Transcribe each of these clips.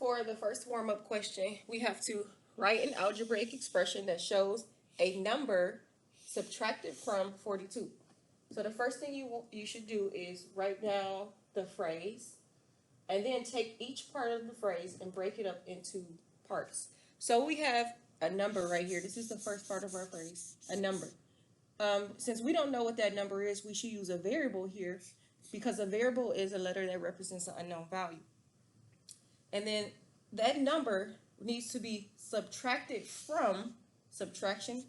For the first warm-up question, we have to write an algebraic expression that shows a number subtracted from 42. So the first thing you should do is write down the phrase and then take each part of the phrase and break it up into parts. So we have a number right here. This is the first part of our phrase, a number. Since we don't know what that number is, we should use a variable here because a variable is a letter that represents an unknown value. And then that number needs to be subtracted from, subtracted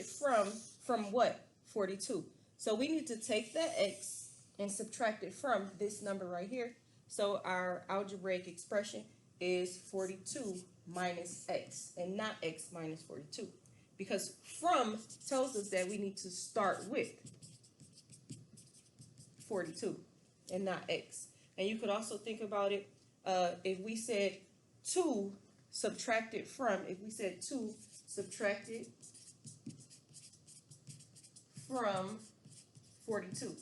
from what? 42. So we need to take that x and subtract it from this number right here. So our algebraic expression is 42 minus x and not x minus 42. Because from tells us that we need to start with 42 and not x. And you could also think about it if we said 2 subtracted from, if we said 2 subtracted from 42.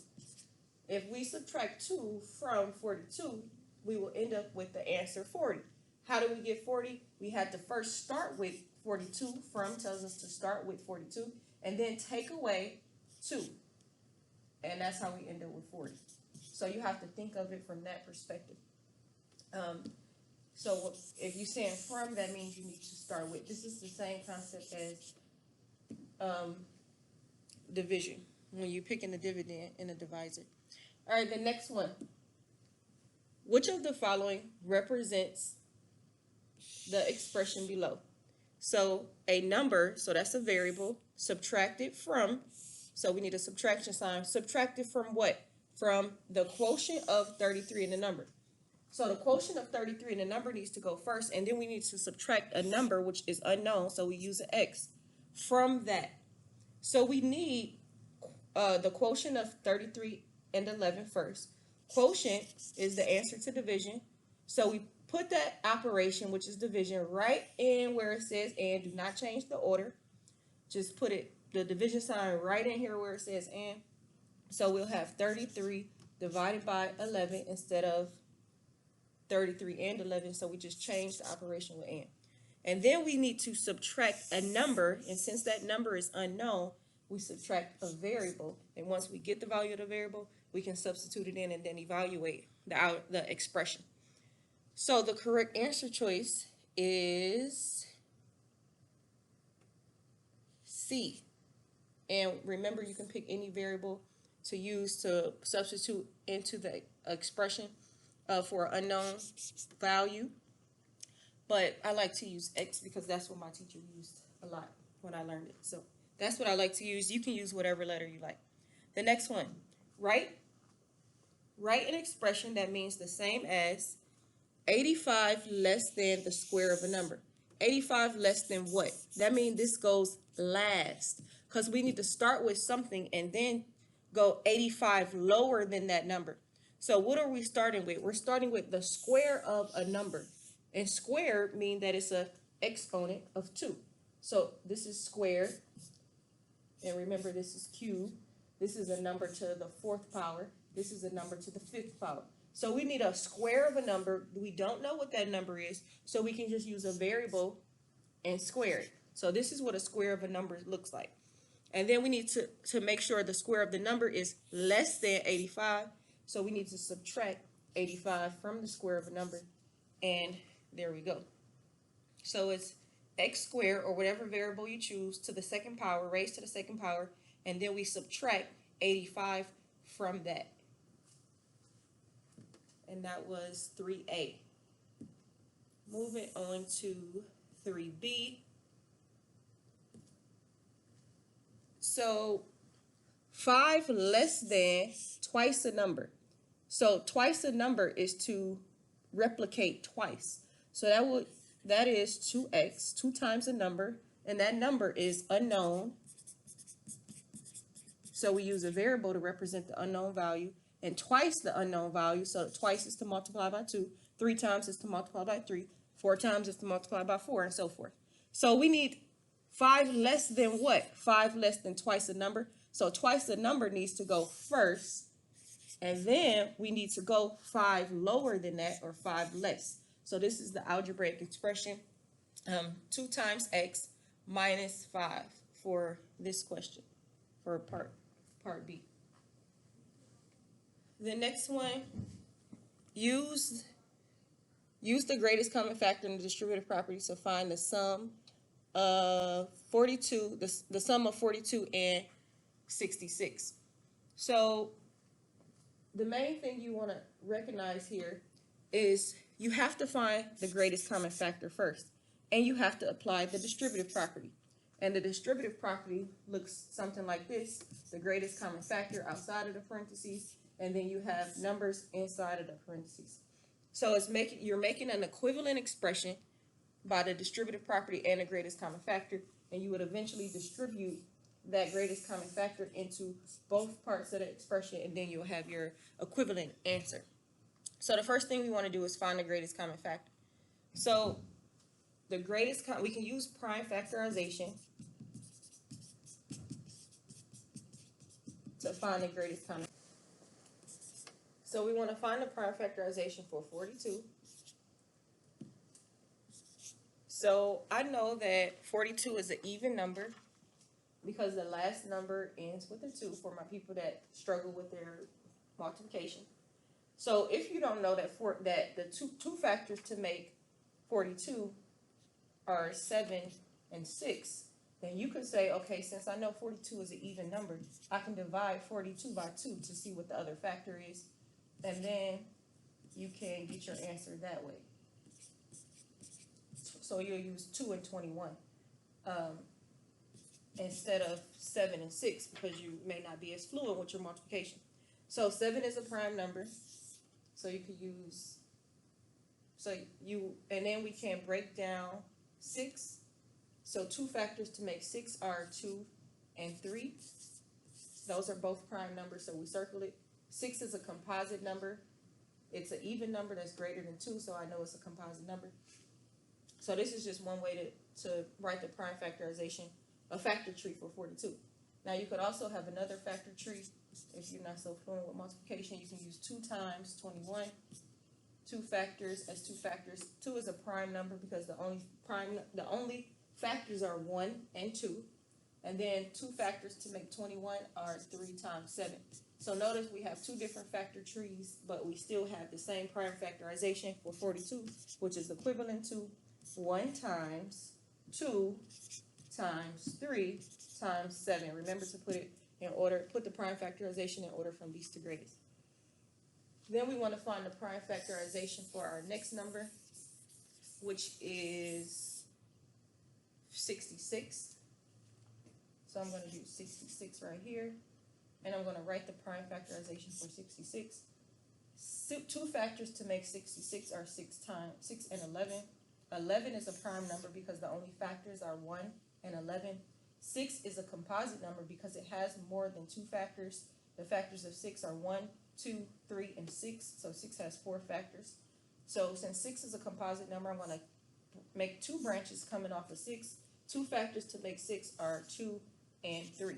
If we subtract 2 from 42, we will end up with the answer 40. How do we get 40? We had to first start with 42. From tells us to start with 42 and then take away 2. And that's how we end up with 40. So you have to think of it from that perspective. So if you're saying from, that means you need to start with. This is the same concept as division, when you're picking the dividend in a divisor. All right, the next one. Which of the following represents the expression below? So a number, so that's a variable, subtracted from, so we need a subtraction sign. Subtracted from what? From the quotient of 33 in the number. So the quotient of 33 in the number needs to go first, and then we need to subtract a number which is unknown, so we use an x from that. So we need the quotient of 33 and 11 first. Quotient is the answer to division. So we put that operation, which is division, right in where it says and. Do not change the order. Just put it, the division sign, right in here where it says and. So we'll have 33 divided by 11 instead of 33 and 11. So we just change the operation with and. And then we need to subtract a number. And since that number is unknown, we subtract a variable. And once we get the value of the variable, we can substitute it in and then evaluate the expression. So the correct answer choice is C. And remember, you can pick any variable to use to substitute into the expression for an unknown value. But I like to use X because that's what my teacher used a lot when I learned it. So that's what I like to use. You can use whatever letter you like. The next one, write an expression that means the same as 85 less than the square of a number. 85 less than what? That means this goes last because we need to start with something and then go 85 lower than that number. So what are we starting with? We're starting with the square of a number. And square means that it's an exponent of 2. So this is squared. And remember, this is cubed. This is a number to the 4th power. This is a number to the 5th power. So we need a square of a number. We don't know what that number is, so we can just use a variable and square it. So this is what a square of a number looks like. And then we need to make sure the square of the number is less than 85. So we need to subtract 85 from the square of a number. And there we go. So it's x squared, or whatever variable you choose, to the 2nd power, raised to the 2nd power. And then we subtract 85 from that. And that was 3A. Moving on to 3B. So 5 less than twice a number. So twice a number is to replicate twice. So that is 2x, 2 times a number, and that number is unknown. So we use a variable to represent the unknown value, and twice the unknown value. So twice is to multiply by 2, 3 times is to multiply by 3, 4 times is to multiply by 4, and so forth. So we need 5 less than what? 5 less than twice a number. So twice the number needs to go first, and then we need to go 5 lower than that, or 5 less. So this is the algebraic expression, 2 times x minus 5 for this question, for part B. The next one, use the greatest common factor in the distributive property to find the sum of 42, the sum of 42 and 66. So the main thing you want to recognize here is you have to find the greatest common factor first, and you have to apply the distributive property. And the distributive property looks something like this: the greatest common factor outside of the parentheses, and then you have numbers inside of the parentheses. So you're making an equivalent expression by the distributive property and the greatest common factor, and you would eventually distribute that greatest common factor into both parts of the expression, and then you'll have your equivalent answer. So the first thing we want to do is find the greatest common factor. So the greatest, we can use prime factorization to find the greatest common. So we want to find the prime factorization for 42. So I know that 42 is an even number because the last number ends with a 2 for my people that struggle with their multiplication. So if you don't know that the two factors to make 42 are 7 and 6, then you could say, okay, since I know 42 is an even number, I can divide 42 by 2 to see what the other factor is, and then you can get your answer that way. So you'll use 2 and 21 instead of 7 and 6 because you may not be as fluent with your multiplication. So 7 is a prime number, so you could use, and then we can break down 6. So 2 factors to make 6 are 2 and 3. Those are both prime numbers, so we circle it. 6 is a composite number. It's an even number that's greater than 2, so I know it's a composite number. So this is just one way to write the prime factorization, a factor tree for 42. Now you could also have another factor tree. If you're not so fluent with multiplication, you can use 2 times 21. 2 factors as 2 factors. 2 is a prime number because the only factors are 1 and 2. And then 2 factors to make 21 are 3 times 7. So notice we have 2 different factor trees, but we still have the same prime factorization for 42, which is equivalent to 1 times 2 times 3 times 7. Remember to put it in order, put the prime factorization in order from least to greatest. Then we want to find the prime factorization for our next number, which is 66. So I'm going to do 66 right here, and I'm going to write the prime factorization for 66. 2 factors to make 66 are 6 and 11. 11 is a prime number because the only factors are 1 and 11. 6 is a composite number because it has more than 2 factors. The factors of 6 are 1, 2, 3, and 6. So 6 has 4 factors. So since 6 is a composite number, I'm going to make 2 branches coming off of 6. 2 factors to make 6 are 2 and 3.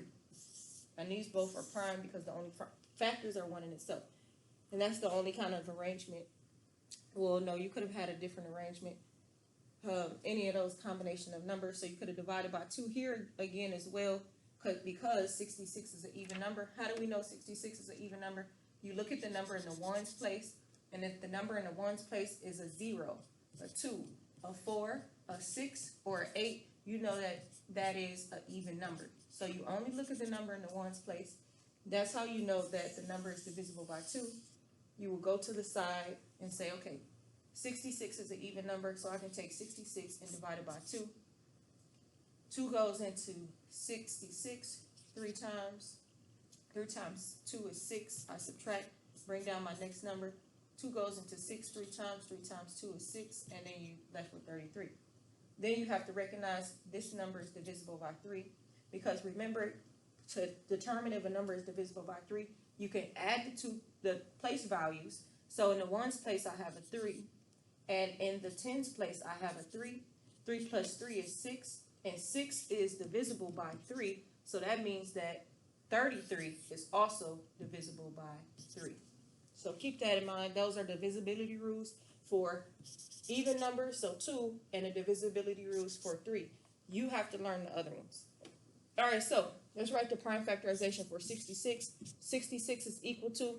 And these both are prime because the only factors are 1 in itself. And that's the only kind of arrangement. Well, no, you could have had a different arrangement. Any of those combination of numbers. So you could have divided by 2 here again as well, because 66 is an even number. How do we know 66 is an even number? You look at the number in the ones place, and if the number in the ones place is a 0, a 2, a 4, a 6, or an 8, you know that that is an even number. So you only look at the number in the ones place. That's how you know that the number is divisible by 2. You will go to the side and say, okay, 66 is an even number, so I can take 66 and divide it by 2. 2 goes into 66 3 times. 3 times 2 is 6. I subtract, bring down my next number. 2 goes into 6 3 times. 3 times 2 is 6, and then you left with 33. Then you have to recognize this number is divisible by 3, because remember, to determine if a number is divisible by 3, you can add the place values. So in the ones place, I have a 3. And in the tens place, I have a 3. 3 plus 3 is 6. And 6 is divisible by 3. So that means that 33 is also divisible by 3. So keep that in mind. Those are divisibility rules for even numbers, so 2, and the divisibility rules for 3. You have to learn the other ones. All right, so let's write the prime factorization for 66. 66 is equal to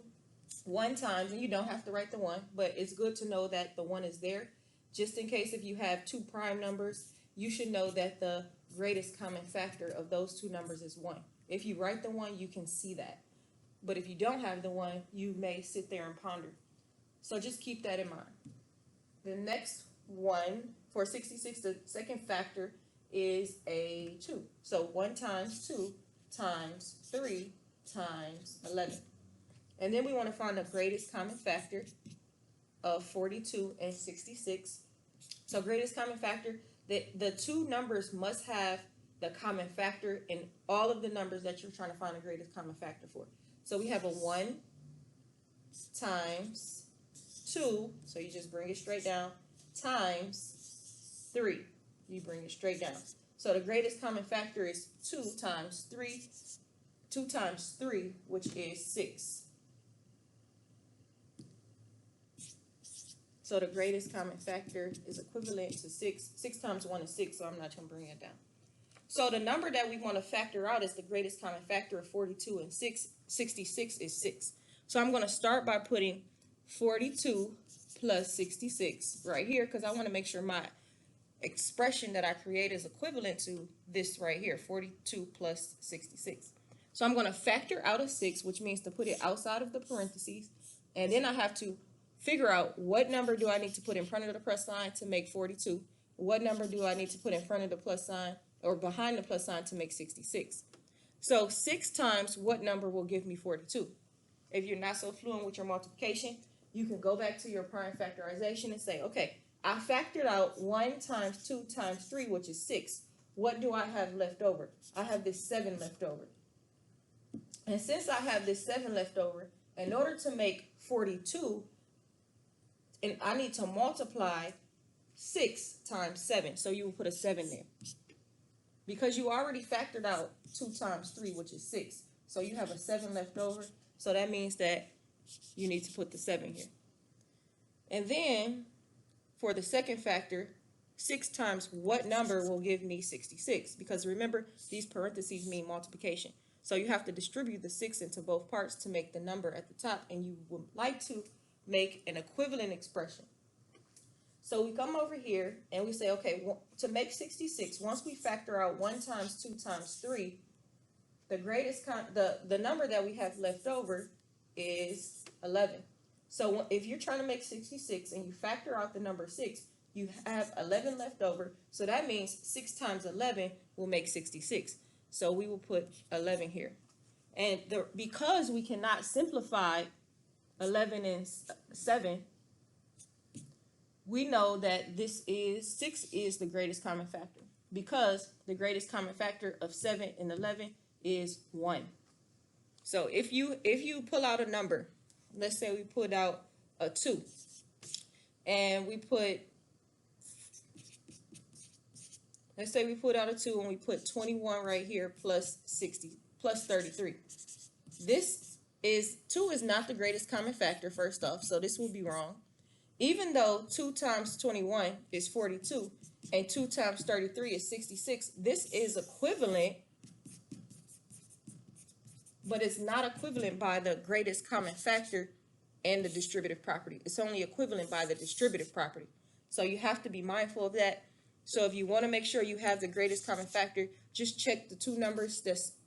1 times, and you don't have to write the 1, but it's good to know that the 1 is there. Just in case if you have 2 prime numbers, you should know that the greatest common factor of those 2 numbers is 1. If you write the 1, you can see that. But if you don't have the 1, you may sit there and ponder. So just keep that in mind. The next one for 66, the second factor is a 2. So 1 times 2 times 3 times 11. And then we want to find the greatest common factor of 42 and 66. So greatest common factor, the 2 numbers must have the common factor in all of the numbers that you're trying to find the greatest common factor for. So we have a 1 times 2, so you just bring it straight down, times 3. You bring it straight down. So the greatest common factor is 2 times 3, 2 times 3, which is 6. So the greatest common factor is equivalent to 6. 6 times 1 is 6, so I'm not going to bring it down. So the number that we want to factor out is the greatest common factor of 42 and 66 is 6. So I'm going to start by putting 42 plus 66 right here, because I want to make sure my expression that I create is equivalent to this right here, 42 plus 66. So I'm going to factor out a 6, which means to put it outside of the parentheses, and then I have to figure out what number do I need to put in front of the plus sign to make 42, what number do I need to put in front of the plus sign or behind the plus sign to make 66. So 6 times what number will give me 42? If you're not so fluent with your multiplication, you can go back to your prime factorization and say, okay, I factored out 1 times 2 times 3, which is 6. What do I have left over? I have this 7 left over. And since I have this 7 left over, in order to make 42, and I need to multiply 6 times 7. So you will put a 7 there. Because you already factored out 2 times 3, which is 6. So you have a 7 left over. So that means that you need to put the 7 here. And then for the second factor, 6 times what number will give me 66? Because remember, these parentheses mean multiplication. So you have to distribute the 6 into both parts to make the number at the top. And you would like to make an equivalent expression. So we come over here and we say, okay, to make 66, once we factor out 1 times 2 times 3, the greatest the number that we have left over is 11. So if you're trying to make 66 and you factor out the number 6, you have 11 left over. So that means 6 times 11 will make 66. So we will put 11 here. And because we cannot simplify 11 and 7, we know that 6 is the greatest common factor, because the greatest common factor of 7 and 11 is 1. So if you pull out a number, let's say we put out a 2, and let's say we put out a 2 and we put 21 right here plus 60 plus 33. This is 2 is not the greatest common factor, first off, so this will be wrong. Even though 2 times 21 is 42 and 2 times 33 is 66, this is equivalent, but it's not equivalent by the greatest common factor and the distributive property. It's only equivalent by the distributive property. So you have to be mindful of that. So if you want to make sure you have the greatest common factor, just check the two numbers,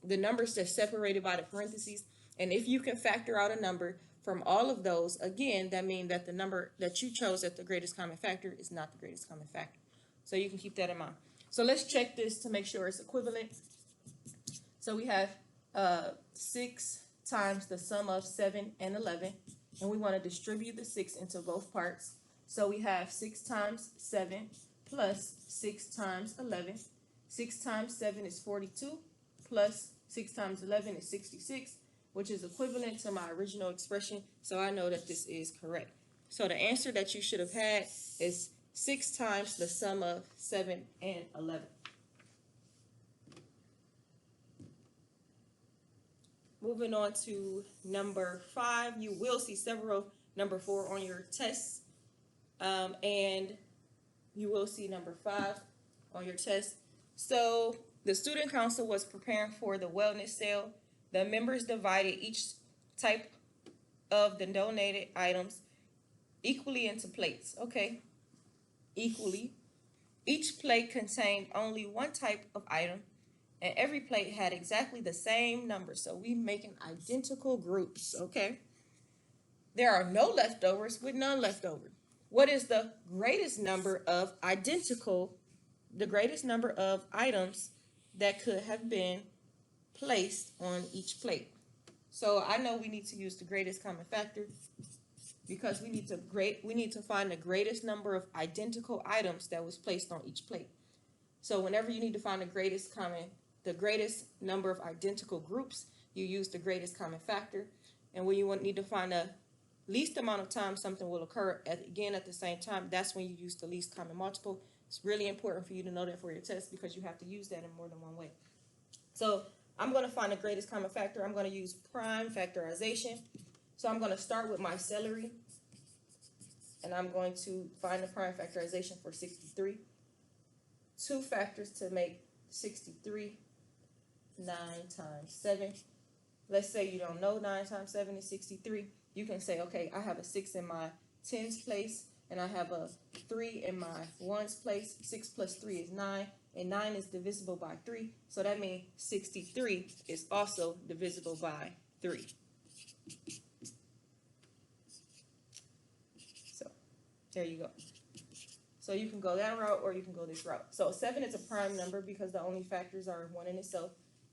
the numbers that's separated by the parentheses. And if you can factor out a number from all of those, again, that means that the number that you chose as the greatest common factor is not the greatest common factor. So you can keep that in mind. So let's check this to make sure it's equivalent. So we have 6 times the sum of 7 and 11, and we want to distribute the 6 into both parts. So we have 6 times 7 plus 6 times 11. 6 times 7 is 42, plus 6 times 11 is 66, which is equivalent to my original expression, so I know that this is correct. So the answer that you should have had is 6 times the sum of 7 and 11. Moving on to number 5, you will see several number 4 on your tests, and you will see number 5 on your test. So the student council was preparing for the wellness sale. The members divided each type of the donated items equally into plates. Okay, equally. Each plate contained only one type of item, and every plate had exactly the same number. So we making identical groups. Okay. There are no leftovers with none left over. What is the greatest number of the greatest number of items that could have been placed on each plate? So I know we need to use the greatest common factor because we need to find the greatest number of identical items that was placed on each plate. So whenever you need to find the greatest number of identical groups, you use the greatest common factor. And when you need to find the least amount of time something will occur again at the same time, that's when you use the least common multiple. It's really important for you to know that for your test because you have to use that in more than one way. So I'm going to find the greatest common factor. I'm going to use prime factorization. So I'm going to start with my celery, and I'm going to find the prime factorization for 63. 2 factors to make 63. 9 times 7. Let's say you don't know 9 times 7 is 63. You can say, okay, I have a 6 in my tens place, and I have a 3 in my ones place. 6 plus 3 is 9, and 9 is divisible by 3. So that means 63 is also divisible by 3. So there you go. So you can go that route or you can go this route. So 7 is a prime number because the only factors are 1 in itself.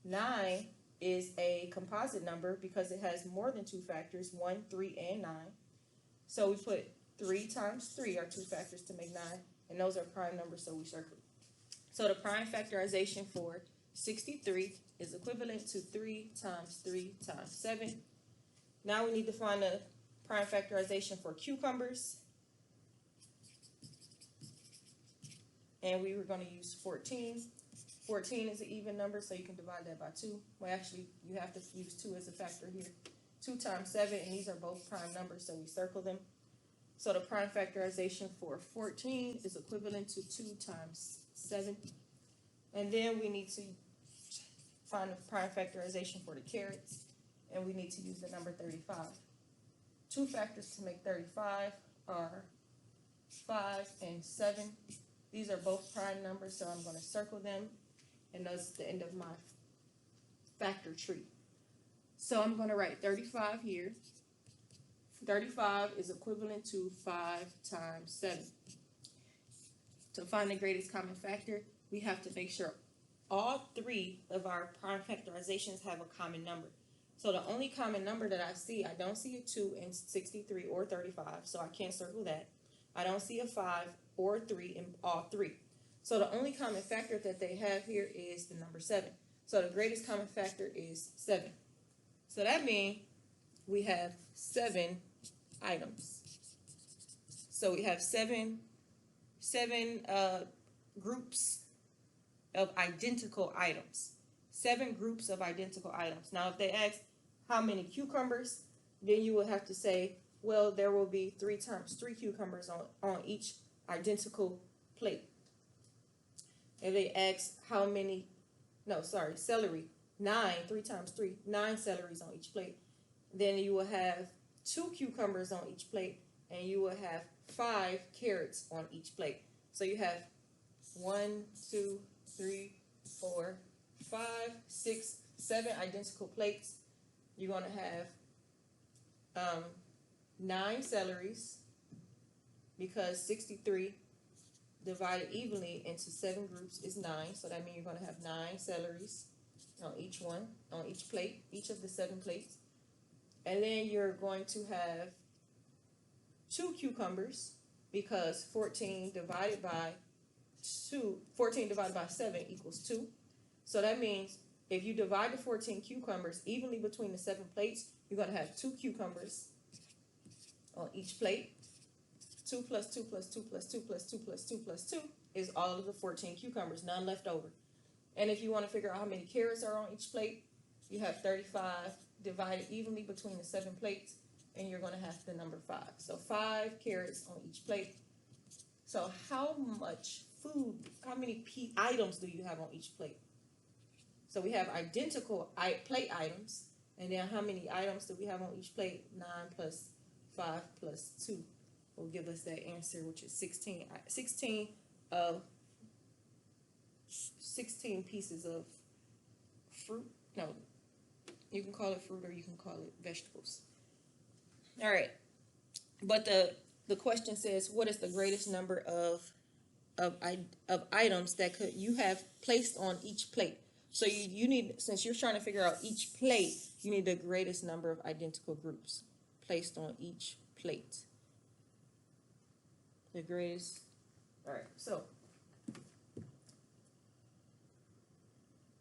9 is a composite number because it has more than 2 factors, 1, 3, and 9. So we put 3 times 3 are 2 factors to make 9, and those are prime numbers, so we circle. So the prime factorization for 63 is equivalent to 3 times 3 times 7. Now we need to find the prime factorization for cucumbers. And we were going to use 14. 14 is an even number, so you can divide that by 2. Well, actually, you have to use 2 as a factor here. 2 times 7, and these are both prime numbers, so we circle them. So the prime factorization for 14 is equivalent to 2 times 7. And then we need to find the prime factorization for the carrots, and we need to use the number 35. 2 factors to make 35 are 5 and 7. These are both prime numbers, so I'm going to circle them, and that's the end of my factor tree. So I'm going to write 35 here. 35 is equivalent to 5 times 7. To find the greatest common factor, we have to make sure all 3 of our prime factorizations have a common number. So the only common number that I don't see a 2 in 63 or 35, so I can't circle that. I don't see a 5 or 3 in all 3. So the only common factor that they have here is the number 7. So the greatest common factor is 7. So that means we have 7 items. So we have seven groups of identical items. 7 groups of identical items. Now if they ask how many cucumbers, then you will have to say, well, there will be 3 times 3 cucumbers on each identical plate. If they ask celery, 9, 3 times 3, 9 celeries on each plate. Then you will have 2 cucumbers on each plate, and you will have 5 carrots on each plate. So you have 1, 2, 3, 4, 5, 6, 7 identical plates. You're going to have 9 celeries, because 63 divided evenly into 7 groups is 9. So that means you're going to have 9 celeries on each plate, each of the 7 plates. And then you're going to have 2 cucumbers, because 14 divided by 7 equals 2. So that means if you divide the 14 cucumbers evenly between the 7 plates, you're going to have 2 cucumbers on each plate. 2 plus 2 plus 2 plus 2 plus 2 plus 2 plus 2 is all of the 14 cucumbers, none left over. And if you want to figure out how many carrots are on each plate, you have 35 divided evenly between the 7 plates, and you're going to have the number 5. So 5 carrots on each plate. So how much food, how many items do you have on each plate? So we have identical plate items, and then how many items do we have on each plate? 9 plus 5 plus 2 will give us that answer, which is 16. 16 pieces of fruit. No, you can call it fruit or you can call it vegetables. All right, but the question says, what is the greatest number of items that you have placed on each plate? So you need, since you're trying to figure out each plate, you need the greatest number of identical groups placed on each plate. The greatest. All right, so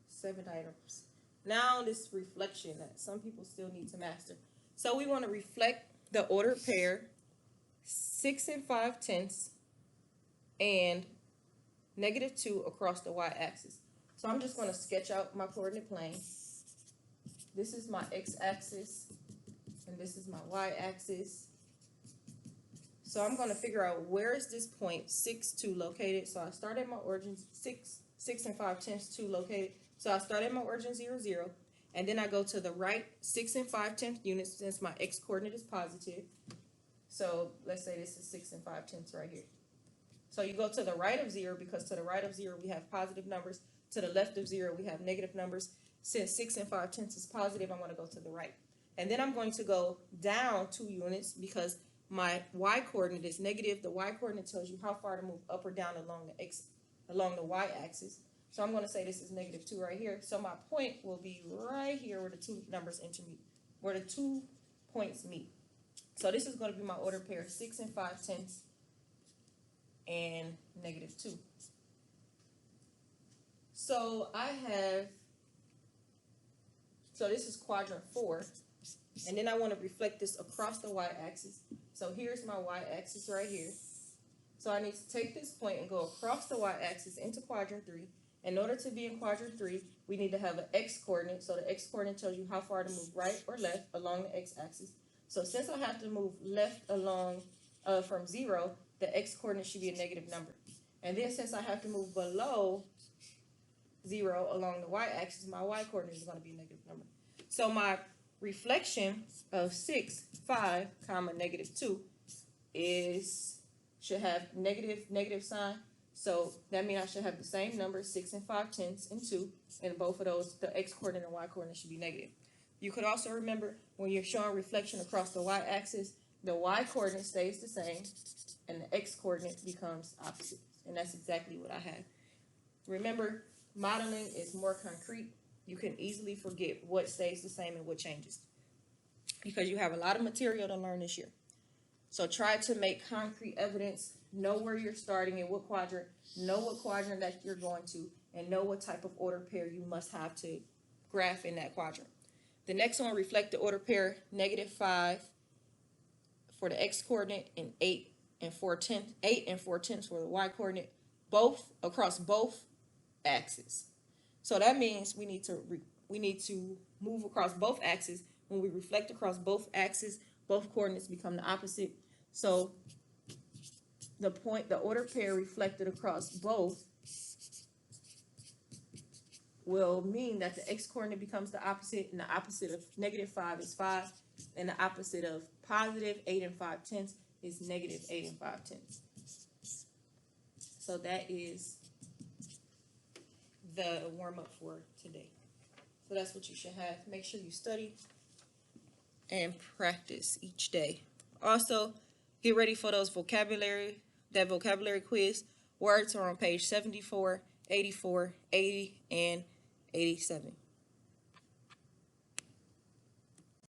7 items. Now this reflection that some people still need to master. So we want to reflect the ordered pair 6 5/10 and -2 across the y-axis. So I'm just going to sketch out my coordinate plane. This is my x-axis, and this is my y-axis. So I'm going to figure out where is this point 6, 2 located. So I start at my origin 6 5/10, 2 located. So I start at my origin 0, 0, and then I go to the right 6 5/10 units since my x-coordinate is positive. So let's say this is 6 5/10 right here. So you go to the right of 0 because to the right of 0 we have positive numbers. To the left of 0 we have negative numbers. Since 6 5/10 is positive, I'm going to go to the right. And then I'm going to go down 2 units because my y-coordinate is negative. The y-coordinate tells you how far to move up or down along the y-axis. So I'm going to say this is -2 right here. So my point will be right here where the 2 numbers intermeet, where the 2 points meet. So this is going to be my ordered pair 6 5/10 and -2. So so this is quadrant 4, and then I want to reflect this across the y-axis. So here's my y-axis right here. So I need to take this point and go across the y-axis into quadrant 3. In order to be in quadrant 3, we need to have an x-coordinate. So the x-coordinate tells you how far to move right or left along the x-axis. So since I have to move left along from 0, the x-coordinate should be a negative number. And then since I have to move below 0 along the y-axis, my y-coordinate is going to be a negative number. So my reflection of 6, 5, comma, -2 should have negative sign. So that means I should have the same number, 6 5/10 and 2, and both of those, the x-coordinate and y-coordinate should be negative. You could also remember when you're showing reflection across the y-axis, the y-coordinate stays the same, and the x-coordinate becomes opposite. And that's exactly what I have. Remember, modeling is more concrete. You can easily forget what stays the same and what changes because you have a lot of material to learn this year. So try to make concrete evidence, know where you're starting and what quadrant, know what quadrant that you're going to, and know what type of ordered pair you must have to graph in that quadrant. The next one, reflect the ordered pair -5 for the x-coordinate and 8 and 4/10 for the y-coordinate, both across both axes. So that means we need to move across both axes. When we reflect across both axes, both coordinates become the opposite. So the ordered pair reflected across both will mean that the x-coordinate becomes the opposite, and the opposite of -5 is 5, and the opposite of positive 8 and 5/10 is -8 and 5/10. So that is the warm-up for today. So that's what you should have. Make sure you study and practice each day. Also, get ready for that vocabulary quiz. Words are on page 74, 84, 80, and 87.